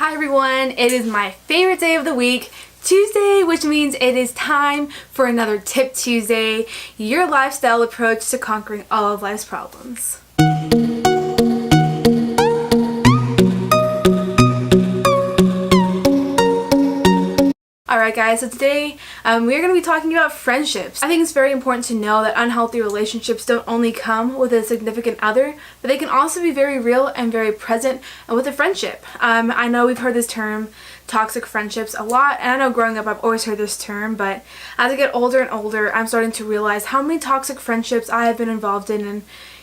Hi everyone, it is my favorite day of the week, Tuesday, which means it is time for another Tip Tuesday, your lifestyle approach to conquering all of life's problems. Alright guys, so today we're going to be talking about friendships. I think it's very important to know that unhealthy relationships don't only come with a significant other, but they can also be very real and very present with a friendship. I know we've heard this term, toxic friendships, a lot, and I know growing up I've always heard this term, but as I get older and older, I'm starting to realize how many toxic friendships I have been involved in, and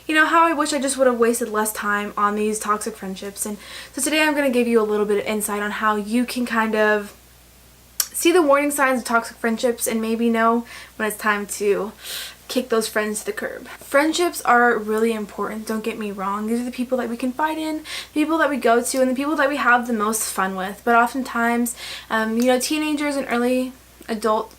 how I wish I just would have wasted less time on these toxic friendships. And so today I'm going to give you a little bit of insight on how you can kind of see the warning signs of toxic friendships and maybe know when it's time to kick those friends to the curb. Friendships are really important, don't get me wrong. These are the people that we confide in, the people that we go to, and the people that we have the most fun with. But oftentimes, teenagers and early adult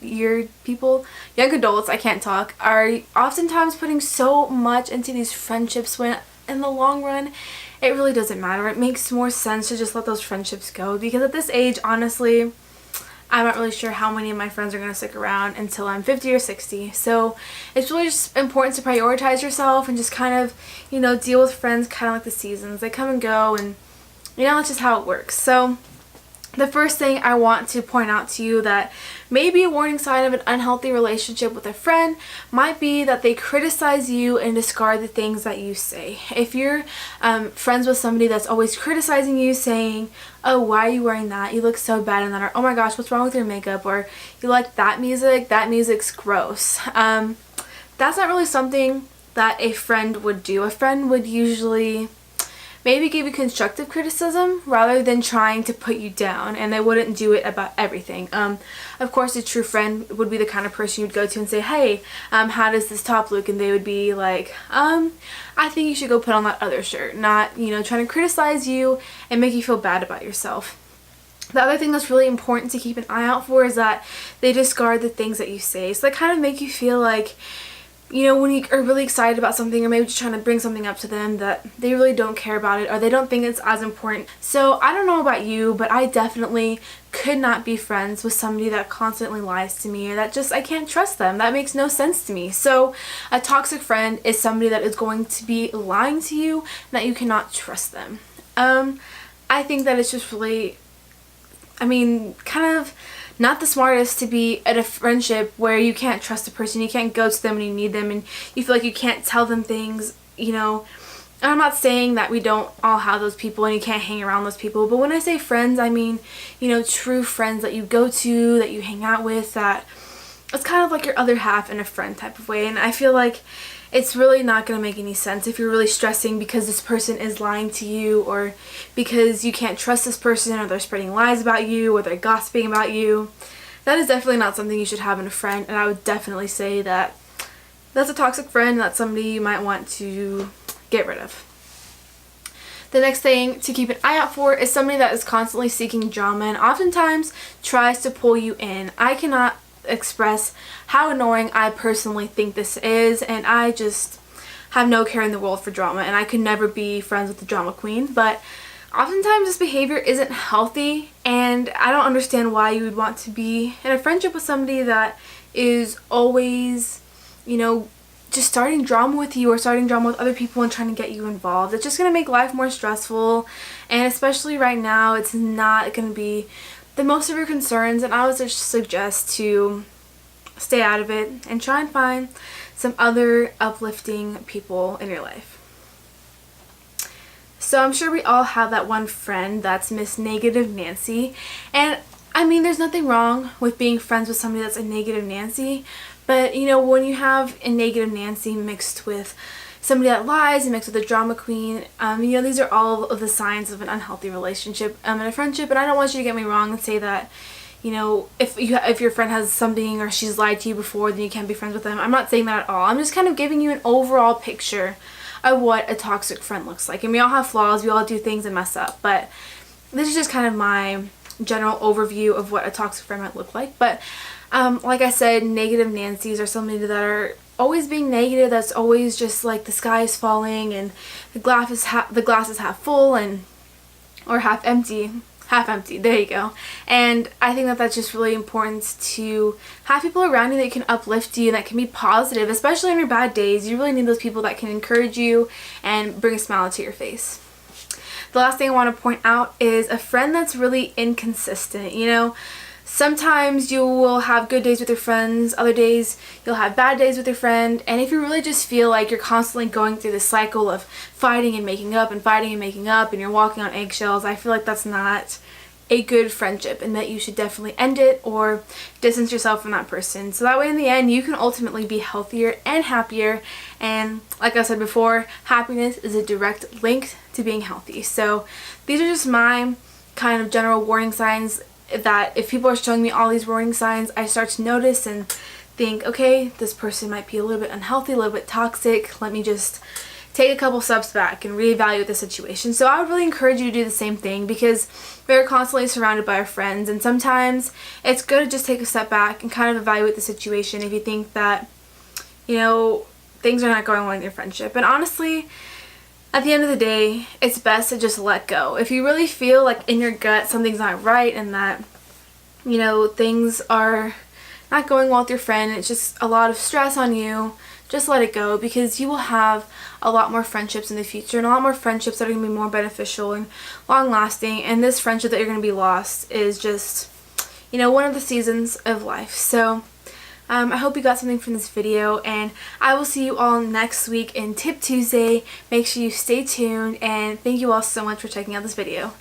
year people, young adults, I can't talk, are oftentimes putting so much into these friendships when in the long run, it really doesn't matter. It makes more sense to just let those friendships go, because at this age, honestly, I'm not really sure how many of my friends are going to stick around until I'm 50 or 60. So it's really just important to prioritize yourself and just kind of, deal with friends kind of like the seasons. They come and go, and, that's just how it works. So the first thing I want to point out to you that may be a warning sign of an unhealthy relationship with a friend might be that they criticize you and discard the things that you say. If you're friends with somebody that's always criticizing you, saying, oh, why are you wearing that? You look so bad in that. Or, oh my gosh, what's wrong with your makeup? Or, you like that music? That music's gross. That's not really something that a friend would do. A friend would usually maybe give you constructive criticism rather than trying to put you down, and they wouldn't do it about everything. Of course, a true friend would be the kind of person you'd go to and say, hey, how does this top look? And they would be like, I think you should go put on that other shirt. Not, trying to criticize you and make you feel bad about yourself. The other thing that's really important to keep an eye out for is that they discard the things that you say. So they kind of make you feel like, when you are really excited about something, or maybe just trying to bring something up to them, that they really don't care about it, or they don't think it's as important. So I don't know about you, but I definitely could not be friends with somebody that constantly lies to me, or that just, I can't trust them. That makes no sense to me. So a toxic friend is somebody that is going to be lying to you, and that you cannot trust them. I think that it's just really, kind of not the smartest to be at a friendship where you can't trust a person, you can't go to them when you need them, and you feel like you can't tell them things, And I'm not saying that we don't all have those people and you can't hang around those people, but when I say friends, I mean, true friends that you go to, that you hang out with, that it's kind of like your other half in a friend type of way. And I feel like it's really not going to make any sense if you're really stressing because this person is lying to you, or because you can't trust this person, or they're spreading lies about you, or they're gossiping about you. That is definitely not something you should have in a friend, and I would definitely say that that's a toxic friend. That's somebody you might want to get rid of. The next thing to keep an eye out for is somebody that is constantly seeking drama and oftentimes tries to pull you in. I cannot express how annoying I personally think this is, and I just have no care in the world for drama, and I could never be friends with the drama queen. But oftentimes this behavior isn't healthy, and I don't understand why you would want to be in a friendship with somebody that is always, just starting drama with you, or starting drama with other people and trying to get you involved. It's just going to make life more stressful, and especially right now, it's not going to be the most of your concerns, and I would just suggest to stay out of it and try and find some other uplifting people in your life. So I'm sure we all have that one friend that's Miss Negative Nancy, and there's nothing wrong with being friends with somebody that's a Negative Nancy, but when you have a Negative Nancy mixed with somebody that lies and mixed with a drama queen, these are all of the signs of an unhealthy relationship in a friendship. And I don't want you to get me wrong and say that, if your friend has something or she's lied to you before, then you can't be friends with them. I'm not saying that at all. I'm just kind of giving you an overall picture of what a toxic friend looks like. And we all have flaws, we all do things and mess up, but this is just kind of my general overview of what a toxic friend might look like. But like I said, Negative Nancy's are somebody that are always being negative, that's always just like the sky is falling and the glass is half full, and or half empty. Half empty, there you go. And I think that that's just really important to have people around you that can uplift you and that can be positive, especially on your bad days. You really need those people that can encourage you and bring a smile to your face. The last thing I want to point out is a friend that's really inconsistent. You know, sometimes you will have good days with your friends, other days you'll have bad days with your friend, and if you really just feel like you're constantly going through this cycle of fighting and making up and fighting and making up and you're walking on eggshells, I feel like that's not a good friendship and that you should definitely end it or distance yourself from that person. So that way in the end you can ultimately be healthier and happier, and like I said before, happiness is a direct link to being healthy. So these are just my kind of general warning signs that if people are showing me all these warning signs, I start to notice and think, okay, this person might be a little bit unhealthy, a little bit toxic. Let me just take a couple steps back and reevaluate the situation. So I would really encourage you to do the same thing, because we're constantly surrounded by our friends, and sometimes it's good to just take a step back and kind of evaluate the situation if you think that, you know, things are not going well in your friendship. And honestly, at the end of the day, it's best to just let go. If you really feel like in your gut something's not right and that, you know, things are not going well with your friend, it's just a lot of stress on you, just let it go, because you will have a lot more friendships in the future and a lot more friendships that are going to be more beneficial and long lasting. And this friendship that you're going to be lost is just, you know, one of the seasons of life. So I hope you got something from this video, and I will see you all next week in Tip Tuesday. Make sure you stay tuned, and thank you all so much for checking out this video.